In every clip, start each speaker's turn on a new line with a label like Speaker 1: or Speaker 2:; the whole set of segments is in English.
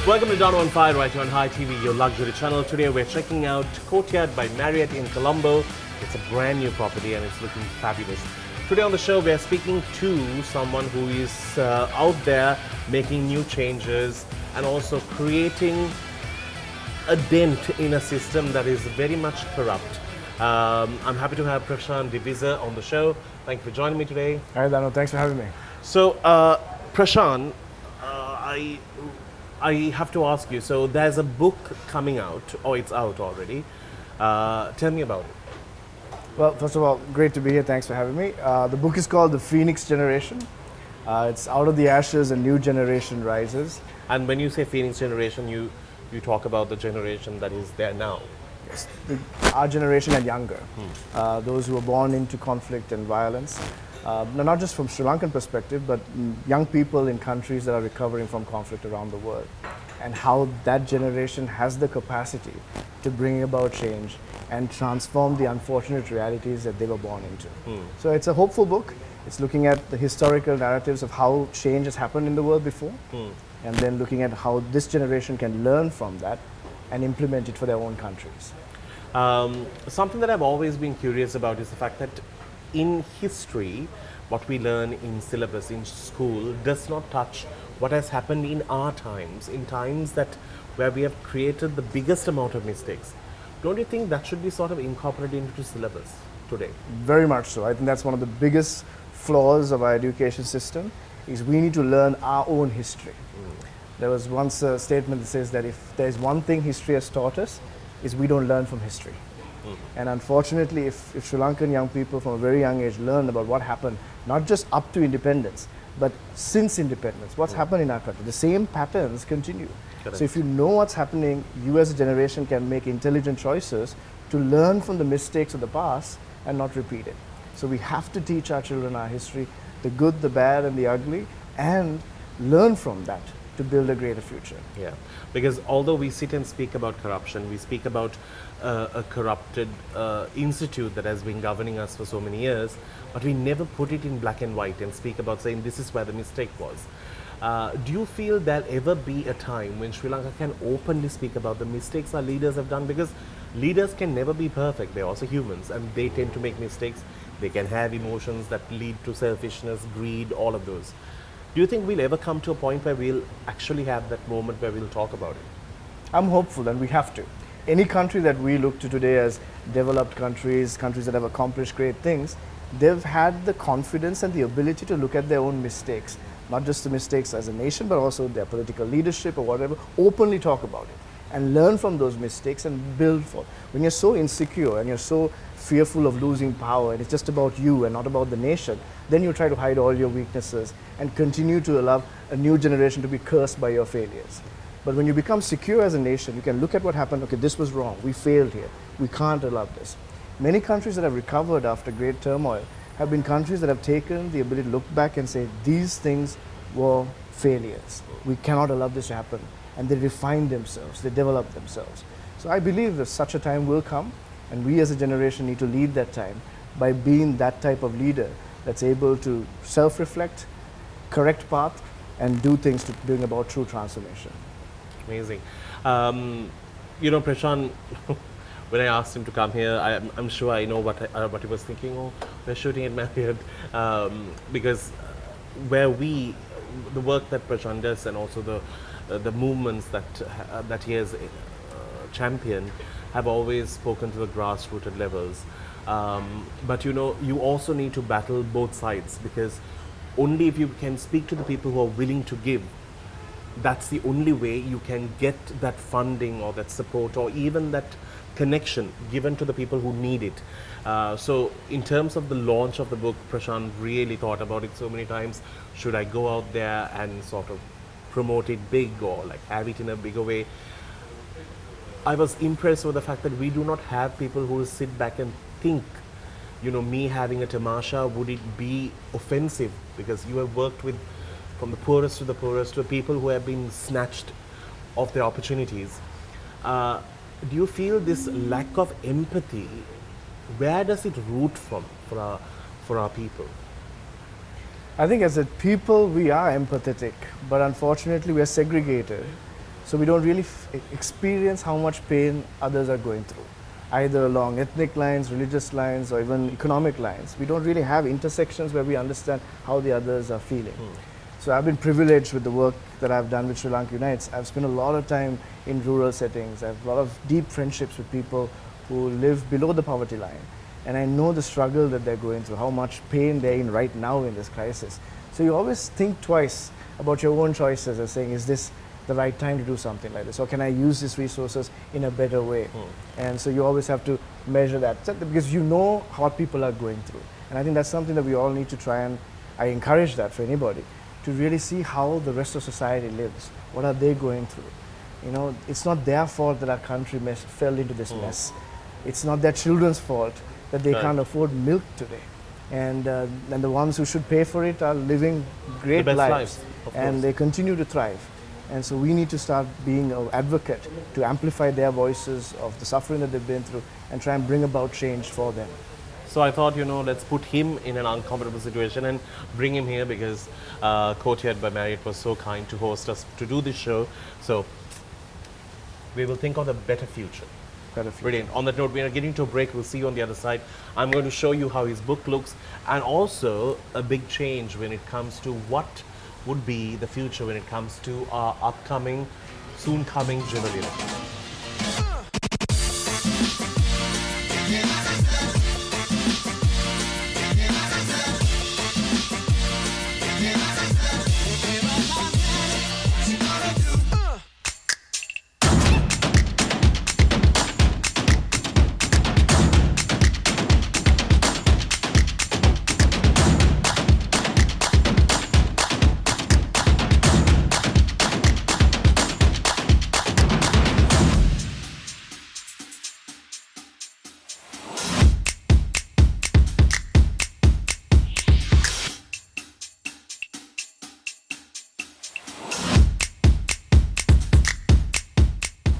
Speaker 1: Welcome to Danu on Fire right here on Hi TV, your luxury channel. Today we're checking out Courtyard by Marriott in Colombo. It's a brand new property and it's looking fabulous. Today on the show we're speaking to someone who is out there making new changes and also creating a dent in a system that is very much corrupt. I'm happy to have Prashan De Visser on the show. Thank you for joining me today.
Speaker 2: Hi, Danu. Thanks for having me.
Speaker 1: So, Prashan, I have to ask you. So, there's a book coming out, or it's out already. Tell me about it.
Speaker 2: Well, first of all, great to be here. Thanks for having me. The book is called The Phoenix Generation. It's out of the ashes, a new generation rises.
Speaker 1: And when you say Phoenix generation, you talk about the generation that is there now.
Speaker 2: Yes, our generation and younger, those who were born into conflict and violence. Not just from Sri Lankan perspective, but young people in countries that are recovering from conflict around the world, and how that generation has the capacity to bring about change and transform the unfortunate realities that they were born into. So it's a hopeful book. It's looking at the historical narratives of how change has happened in the world before, and then looking at how this generation can learn from that and implement it for their own countries.
Speaker 1: Something that I've always been curious about is the fact that in history, what we learn in syllabus in school does not touch what has happened in our times, in times that where we have created the biggest amount of mistakes. Don't you think that should be sort of incorporated into syllabus today?
Speaker 2: Very much so. I think that's one of the biggest flaws of our education system, is we need to learn our own history. There was once a statement that says that if there's one thing history has taught us, is we don't learn from history. And unfortunately, if Sri Lankan young people from a very young age learn about what happened, not just up to independence, but since independence, what's happened in our country, the same patterns continue.
Speaker 1: Correct.
Speaker 2: So if you know what's happening, you as a generation can make intelligent choices to learn from the mistakes of the past and not repeat it. So we have to teach our children our history, the good, the bad, and the ugly, and learn from that to build a greater future.
Speaker 1: Yeah, because although we sit and speak about corruption, we speak about a corrupted institute that has been governing us for so many years, but we never put it in black and white and speak about saying this is where the mistake was. Do you feel there'll ever be a time when Sri Lanka can openly speak about the mistakes our leaders have done? Because leaders can never be perfect, they're also humans and they tend to make mistakes. They can have emotions that lead to selfishness, greed, all of those. Do you think we'll ever come to a point where we'll actually have that moment where we'll talk about it?
Speaker 2: I'm hopeful, and we have to. Any country that we look to today as developed countries, countries that have accomplished great things, they've had the confidence and the ability to look at their own mistakes, not just the mistakes as a nation, but also their political leadership or whatever, openly talk about it and learn from those mistakes and build for. When you're so insecure and you're so fearful of losing power and it's just about you and not about the nation, then you try to hide all your weaknesses and continue to allow a new generation to be cursed by your failures. But when you become secure as a nation, you can look at what happened. Okay, this was wrong. We failed here. We can't allow this. Many countries that have recovered after great turmoil have been countries that have taken the ability to look back and say, these things were failures. We cannot allow this to happen. And they refine themselves. They develop themselves. So I believe that such a time will come, and we as a generation need to lead that time by being that type of leader that's able to self-reflect, correct path, and do things to bring about true transformation.
Speaker 1: Amazing. Prashan, when I asked him to come here, I'm sure I know what he was thinking. Oh, we're shooting at Marriott, because where the work that Prashan does and also the movements that he has championed have always spoken to the grassrooted levels. But you also need to battle both sides, because only if you can speak to the people who are willing to give, that's the only way you can get that funding or that support or even that connection given to the people who need it. So in terms of the launch of the book, Prashan really thought about it so many times. Should I go out there and sort of promote it big or like have it in a bigger way? I was impressed with the fact that we do not have people who sit back and think, me having a tamasha, would it be offensive? Because you have worked with from the poorest to people who have been snatched of their opportunities. Do you feel this lack of empathy, where does it root from for our people?
Speaker 2: I think as a people we are empathetic, but unfortunately we are segregated. So we don't really experience how much pain others are going through, either along ethnic lines, religious lines, or even economic lines. We don't really have intersections where we understand how the others are feeling. So I've been privileged with the work that I've done with Sri Lanka Unites. I've spent a lot of time in rural settings. I have a lot of deep friendships with people who live below the poverty line. And I know the struggle that they're going through, how much pain they're in right now in this crisis. So you always think twice about your own choices as saying, is this the right time to do something like this? Or can I use these resources in a better way? And so you always have to measure that because you know what people are going through. And I think that's something that we all need to try, and I encourage that for anybody, to really see how the rest of society lives. What are they going through? You know, it's not their fault that our country fell into this mess. It's not their children's fault that they can't afford milk today. And the ones who should pay for it are living great lives, and they continue to thrive. And so we need to start being an advocate to amplify their voices of the suffering that they've been through and try and bring about change for them.
Speaker 1: So I thought, let's put him in an uncomfortable situation and bring him here because Courtyard by Marriott was so kind to host us to do this show. So we will think of the better future. Brilliant. On that note, we are getting to a break. We'll see you on the other side. I'm going to show you how his book looks and also a big change when it comes to what would be the future when it comes to our upcoming, soon coming general election.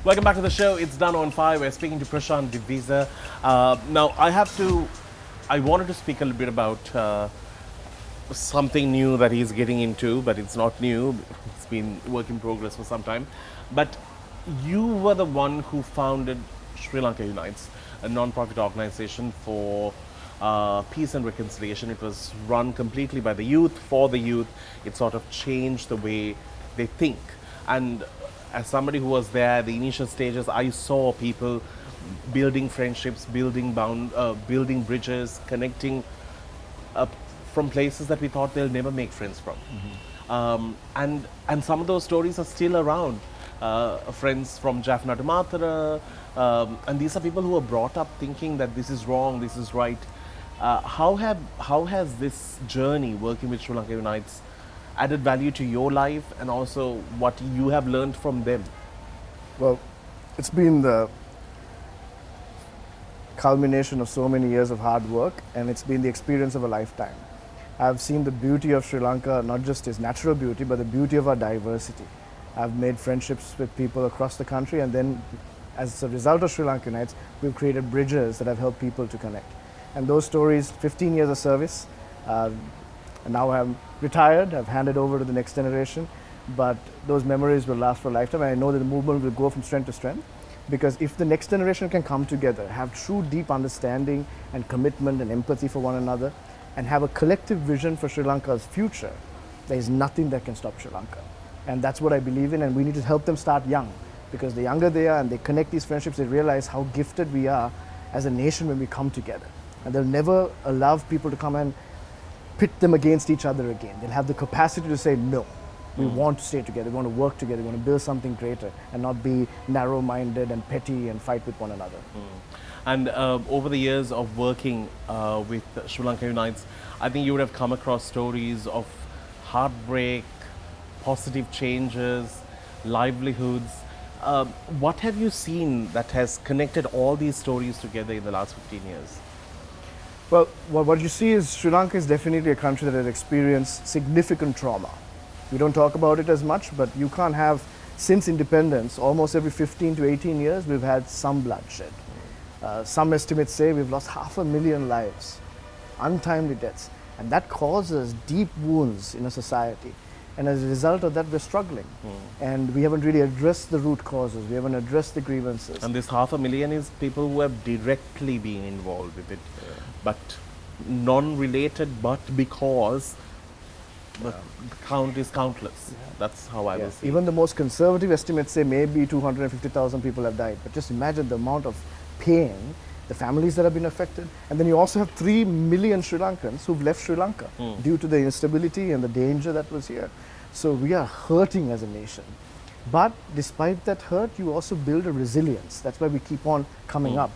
Speaker 1: Welcome back to the show. It's Danu on 5. We're speaking to Prashan De Visser. Now, I wanted to speak a little bit about something new that he's getting into, but it's not new. It's been work in progress for some time. But you were the one who founded Sri Lanka Unites, a non-profit organization for peace and reconciliation. It was run completely by the youth, for the youth. It sort of changed the way they think. And as somebody who was there at the initial stages, I saw people building friendships, building bridges, connecting from places that we thought they'll never make friends from. And some of those stories are still around. Friends from Jaffna to Matara, and these are people who were brought up thinking that this is wrong, this is right. How has this journey working with Sri Lanka Unites added value to your life and also what you have learned from them?
Speaker 2: Well, it's been the culmination of so many years of hard work, and it's been the experience of a lifetime. I've seen the beauty of Sri Lanka, not just its natural beauty, but the beauty of our diversity. I've made friendships with people across the country, and then as a result of Sri Lanka Unites, we've created bridges that have helped people to connect. And those stories, 15 years of service, and now I'm retired, I've handed over to the next generation, but those memories will last for a lifetime. And I know that the movement will go from strength to strength, because if the next generation can come together, have true deep understanding and commitment and empathy for one another, and have a collective vision for Sri Lanka's future, there is nothing that can stop Sri Lanka. And that's what I believe in, and we need to help them start young, because the younger they are and they connect these friendships, they realize how gifted we are as a nation when we come together. And they'll never allow people to come and pit them against each other again. They'll have the capacity to say, no, we want to stay together, we want to work together, we want to build something greater and not be narrow-minded and petty and fight with one another.
Speaker 1: And over the years of working with Sri Lanka Unites, I think you would have come across stories of heartbreak, positive changes, livelihoods. What have you seen that has connected all these stories together in the last 15 years?
Speaker 2: Well, what you see is Sri Lanka is definitely a country that has experienced significant trauma. We don't talk about it as much, but you can't have, since independence, almost every 15 to 18 years, we've had some bloodshed. Some estimates say we've lost 500,000 lives, untimely deaths, and that causes deep wounds in a society. And as a result of that, we're struggling. And we haven't really addressed the root causes. We haven't addressed the grievances.
Speaker 1: And this 500,000 is people who have directly been involved with it, but non-related, but because the count is countless. That's how I will see
Speaker 2: Even
Speaker 1: it.
Speaker 2: the most conservative estimates say maybe 250,000 people have died. But just imagine the amount of pain, the families that have been affected. And then you also have 3 million Sri Lankans who've left Sri Lanka due to the instability and the danger that was here. So we are hurting as a nation. But despite that hurt, you also build a resilience. That's why we keep on coming up.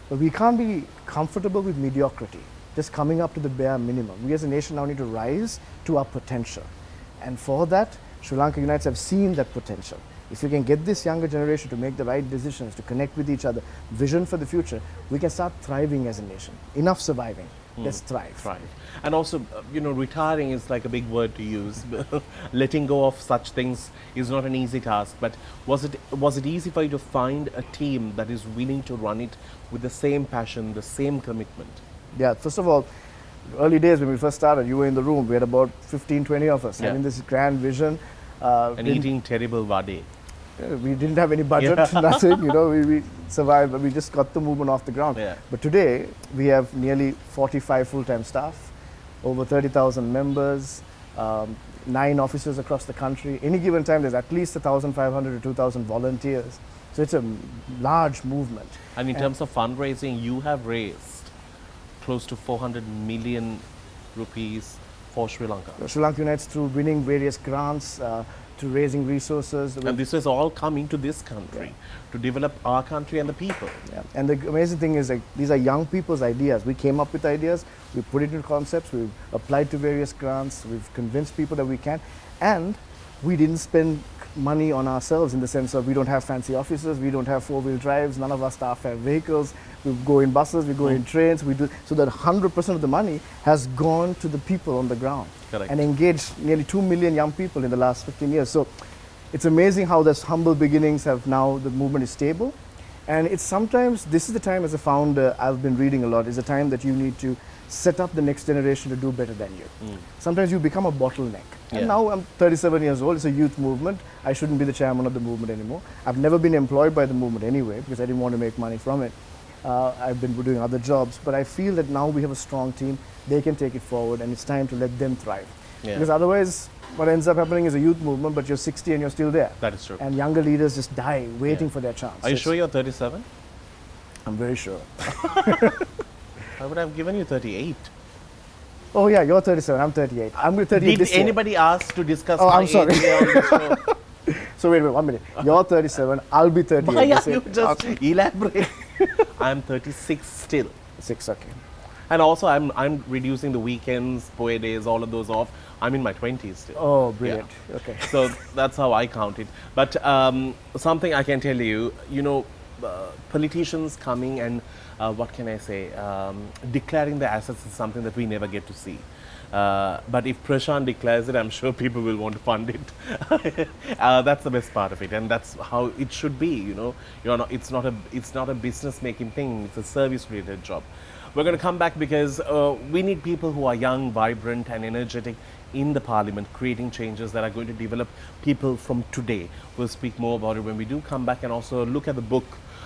Speaker 2: But we can't be comfortable with mediocrity, just coming up to the bare minimum. We as a nation now need to rise to our potential. And for that, Sri Lanka Unites have seen that potential. If you can get this younger generation to make the right decisions, to connect with each other, vision for the future, we can start thriving as a nation. Enough surviving. Let's thrive.
Speaker 1: And also, retiring is like a big word to use. Letting go of such things is not an easy task. But was it easy for you to find a team that is willing to run it with the same passion, the same commitment?
Speaker 2: Yeah, first of all, early days when we first started, you were in the room. We had about 15, 20 of us having this grand vision.
Speaker 1: And eating terrible vade.
Speaker 2: We didn't have any budget, nothing, we survived, but we just got the movement off the ground. But today, we have nearly 45 full-time staff, over 30,000 members, 9 offices across the country. Any given time, there's at least 1,500 to 2,000 volunteers. So it's a large movement.
Speaker 1: And in terms of fundraising, you have raised close to 400 million rupees for Sri Lanka.
Speaker 2: Sri Lanka Unites through winning various grants, to raising resources.
Speaker 1: And this is all coming to this country to develop our country and the people.
Speaker 2: And the amazing thing is, these are young people's ideas. We came up with ideas, we put it into concepts, we've applied to various grants, we've convinced people that we can, and we didn't spend money on ourselves in the sense of we don't have fancy offices, we don't have 4-wheel drives, none of our staff have vehicles, we go in buses, we go in trains, we do, so that 100% of the money has gone to the people on the ground.
Speaker 1: Correct.
Speaker 2: And engaged nearly 2 million young people in the last 15 years. So it's amazing how those humble beginnings have now, the movement is stable. And it's sometimes, this is the time as a founder, I've been reading a lot, is the time that you need to set up the next generation to do better than you. Sometimes you become a bottleneck. And now I'm 37 years old, it's a youth movement. I shouldn't be the chairman of the movement anymore. I've never been employed by the movement anyway, because I didn't want to make money from it. I've been doing other jobs, but I feel that now we have a strong team, they can take it forward, and it's time to let them thrive. Because otherwise, what ends up happening is a youth movement, but you're 60 and you're still there.
Speaker 1: That is true.
Speaker 2: And younger leaders just die waiting for their chance.
Speaker 1: Are you sure you're 37?
Speaker 2: I'm very sure.
Speaker 1: I would have given you 38.
Speaker 2: Oh yeah, you're 37, I'm 38. I'm 38 this
Speaker 1: Did
Speaker 2: year.
Speaker 1: anybody ask to discuss
Speaker 2: Oh,
Speaker 1: my
Speaker 2: I'm sorry.
Speaker 1: age here on this show?
Speaker 2: So wait, 1 minute. You're 37, I'll be 38
Speaker 1: Why are
Speaker 2: this year.
Speaker 1: you just elaborate? I'm 36 still.
Speaker 2: 6, okay.
Speaker 1: And also I'm reducing the weekends, poe days, all of those off. I'm in my 20s still.
Speaker 2: Oh, brilliant. Okay.
Speaker 1: So that's how I count it. But something I can tell you, politicians coming and what can I say, declaring their assets is something that we never get to see. But if Prashan declares it, I'm sure people will want to fund it. That's the best part of it, and that's how it should be. It's not a business making thing. It's a service related job. We're going to come back because we need people who are young, vibrant, and energetic in the parliament, creating changes that are going to develop people from today. We'll speak more about it when we do come back, and also look at the book.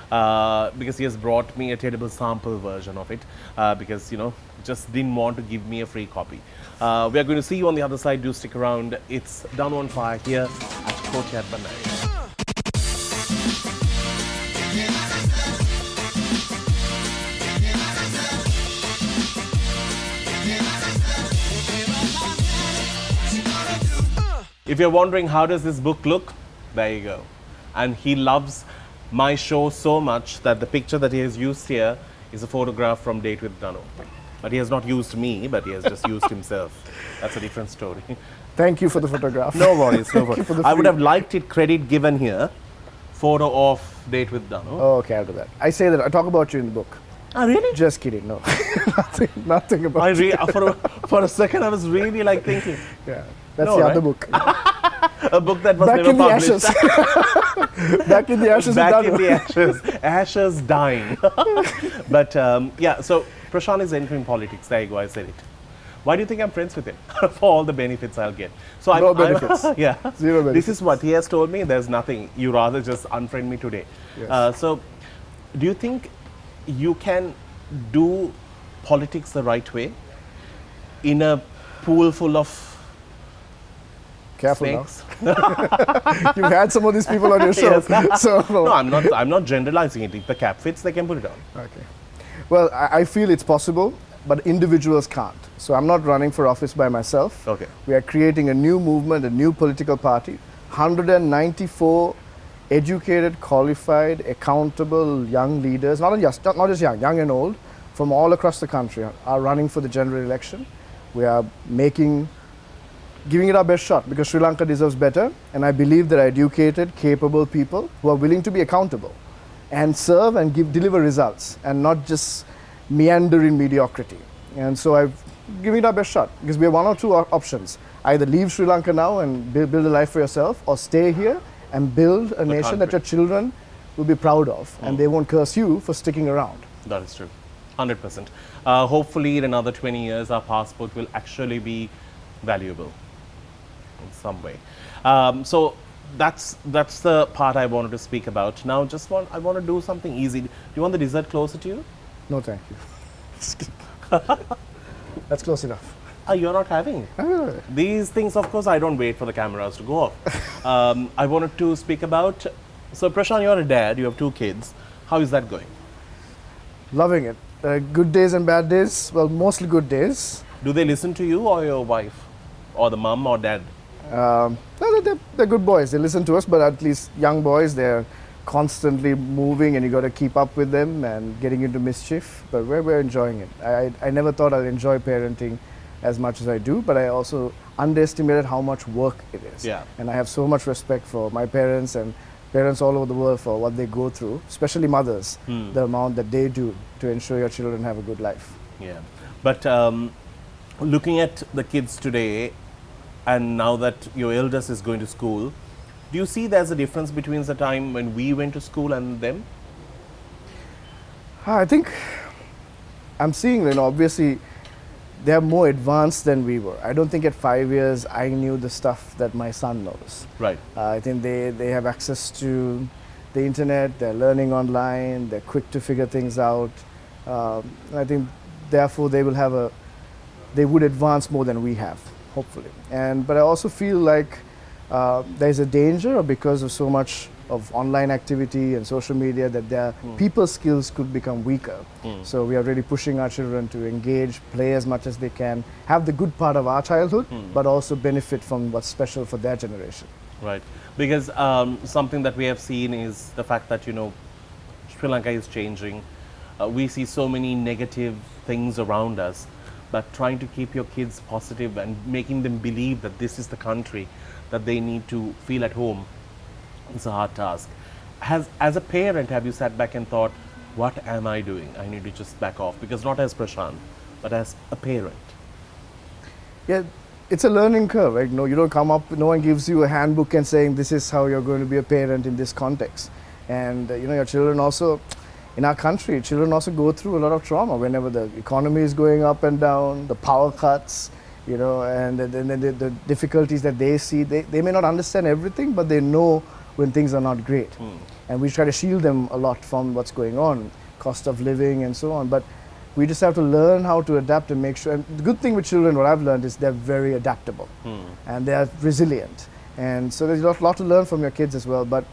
Speaker 1: Because he has brought me a terrible sample version of it because, just didn't want to give me a free copy. We are going to see you on the other side. Do stick around. It's Danu on Fire here at Courtyard Banai. If you're wondering how does this book look, there you go. And he loves my show so much that the picture that he has used here is a photograph from Date with Danu. But he has not used me, but he has just used himself. That's a different story.
Speaker 2: Thank you for the photograph.
Speaker 1: No worries, no worries. I would have liked it credit given here. Photo of Date with Danu.
Speaker 2: Oh, okay, I'll do that. I say that, I talk about you in the book.
Speaker 1: Ah, really?
Speaker 2: Just kidding, no. nothing about you.
Speaker 1: For a second, I was really thinking.
Speaker 2: Yeah, that's the other book.
Speaker 1: A book that was
Speaker 2: Back
Speaker 1: never
Speaker 2: in the
Speaker 1: published.
Speaker 2: ashes. Back in the ashes.
Speaker 1: Back in the ashes. Ashes dying. But yeah, so Prashan is entering politics. There you go, I said it. Why do you think I'm friends with him? For all the benefits I'll get. So
Speaker 2: No benefits.
Speaker 1: yeah.
Speaker 2: Zero
Speaker 1: This
Speaker 2: benefits.
Speaker 1: is what he has told me. There's nothing. You rather just unfriend me today.
Speaker 2: Yes.
Speaker 1: So, do you think you can do politics the right way in a pool full of
Speaker 2: Careful
Speaker 1: snakes?
Speaker 2: now. You've had some of these people on your show.
Speaker 1: Yes.
Speaker 2: So
Speaker 1: No, I'm not. I'm not generalizing it. If the cap fits, they can put it on.
Speaker 2: Okay. Well, I feel it's possible, but individuals can't. So I'm not running for office by myself.
Speaker 1: Okay.
Speaker 2: We are creating a new movement, a new political party. 194 educated, qualified, accountable young leaders, not just young, young and old, from all across the country are running for the general election. We are giving it our best shot because Sri Lanka deserves better, and I believe there are educated, capable people who are willing to be accountable and serve and deliver results and not just meander in mediocrity. And so I've given it our best shot because we have one or two options. Either leave Sri Lanka now and build a life for yourself, or stay here and build a nation that your children will be proud of and they won't curse you for sticking around.
Speaker 1: That is true. 100%. Hopefully, in another 20 years, our passport will actually be valuable in some way. So that's the part I wanted to speak about. Now, I want to do something easy. Do you want the dessert closer to you?
Speaker 2: No, thank you. That's close enough.
Speaker 1: You're not having it. These things, of course, I don't wait for the cameras to go off. I wanted to speak about. So, Prashan, you're a dad. You have 2 kids. How is that going?
Speaker 2: Loving it. Good days and bad days. Well, mostly good days.
Speaker 1: Do they listen to you or your wife, or the mom or dad?
Speaker 2: No, they're good boys. They listen to us, but at least young boys, they're constantly moving and you got to keep up with them and getting into mischief. But we're enjoying it. I never thought I'd enjoy parenting as much as I do, but I also underestimated how much work it is.
Speaker 1: Yeah.
Speaker 2: And I have so much respect for my parents and parents all over the world for what they go through, especially mothers, the amount that they do to ensure your children have a good life.
Speaker 1: Yeah. But looking at the kids today, and now that your eldest is going to school, do you see there's a difference between the time when we went to school and them?
Speaker 2: I think I'm seeing, obviously they're more advanced than we were. I don't think at 5 years I knew the stuff that my son knows.
Speaker 1: Right.
Speaker 2: I think they have access to the internet, they're learning online, they're quick to figure things out. I think therefore they would advance more than we have, hopefully. But I also feel like there's a danger because of so much of online activity and social media that their people skills could become weaker. So we are really pushing our children to engage, play as much as they can, have the good part of our childhood, but also benefit from what's special for their generation.
Speaker 1: Right. Because something that we have seen is the fact that, Sri Lanka is changing. We see so many negative things around us, but trying to keep your kids positive and making them believe that this is the country that they need to feel at home, it's a hard task. As a parent, have you sat back and thought, what am I doing? I need to just back off. Because not as Prashant, but as a parent.
Speaker 2: Yeah, it's a learning curve, right? No, you don't come up, no one gives you a handbook and saying this is how you're going to be a parent in this context. And your children also, in our country, children also go through a lot of trauma whenever the economy is going up and down, the power cuts, and then the difficulties that they see. They may not understand everything, but they know when things are not great. And we try to shield them a lot from what's going on, cost of living and so on. But we just have to learn how to adapt and make sure. And the good thing with children, what I've learned is they're very adaptable and they're resilient. And so there's a lot to learn from your kids as well. But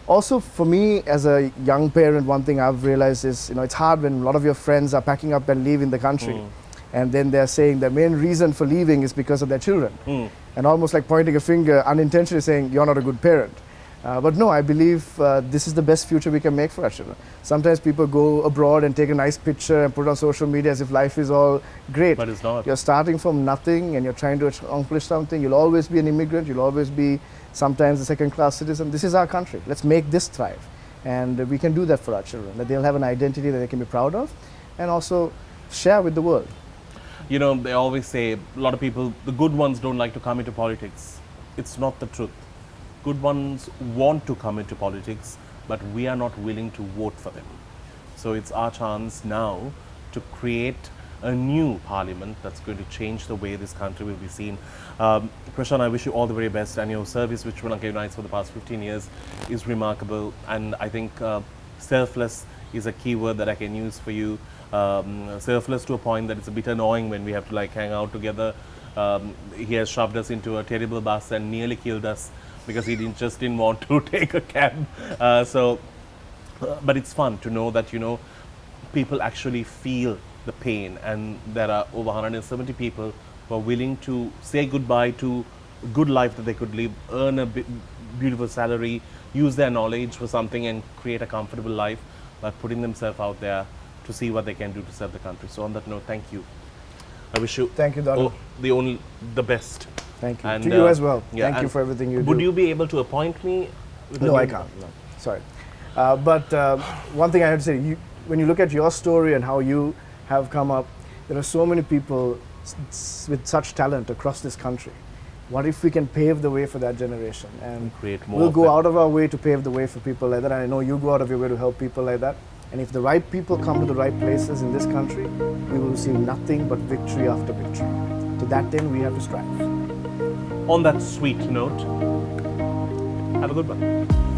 Speaker 2: also for me as a young parent, one thing I've realized is, it's hard when a lot of your friends are packing up and leaving the country. And then they're saying the main reason for leaving is because of their children. And almost like pointing a finger, unintentionally saying, you're not a good parent. But no, I believe this is the best future we can make for our children. Sometimes people go abroad and take a nice picture and put it on social media as if life is all great.
Speaker 1: But it's not.
Speaker 2: You're starting from nothing and you're trying to accomplish something. You'll always be an immigrant. You'll always be sometimes a second-class citizen. This is our country. Let's make this thrive. And we can do that for our children, that they'll have an identity that they can be proud of and also share with the world.
Speaker 1: They always say, a lot of people, the good ones don't like to come into politics. It's not the truth. Good ones want to come into politics, but we are not willing to vote for them. So it's our chance now to create a new parliament that's going to change the way this country will be seen. Prashan, I wish you all the very best, and your service, which Sri Lanka Unites for the past 15 years, is remarkable. And I think selfless is a key word that I can use for you. Selfless to a point that it's a bit annoying when we have to like hang out together. He has shoved us into a terrible bus and nearly killed us because he didn't want to take a cab. But it's fun to know that, people actually feel the pain, and there are over 170 people who are willing to say goodbye to a good life that they could live, earn a beautiful salary, use their knowledge for something, and create a comfortable life by putting themselves out there to see what they can do to serve the country. So on that note, thank you. I wish you
Speaker 2: Thank you, Danu.
Speaker 1: the best.
Speaker 2: Thank you.
Speaker 1: And,
Speaker 2: To you as well.
Speaker 1: yeah,
Speaker 2: Thank you for everything you do.
Speaker 1: Would you be able to appoint me? With a
Speaker 2: No,
Speaker 1: new-
Speaker 2: I can't. No, sorry. But one thing I have to say, when you look at your story and how you have come up, there are so many people with such talent across this country. What if we can pave the way for that generation? And
Speaker 1: Create more
Speaker 2: we'll
Speaker 1: of
Speaker 2: go
Speaker 1: them.
Speaker 2: out of our way to pave the way for people like that. And I know you go out of your way to help people like that. And if the right people come to the right places in this country, we will see nothing but victory after victory. To that end, we have to strive.
Speaker 1: On that sweet note, have a good one.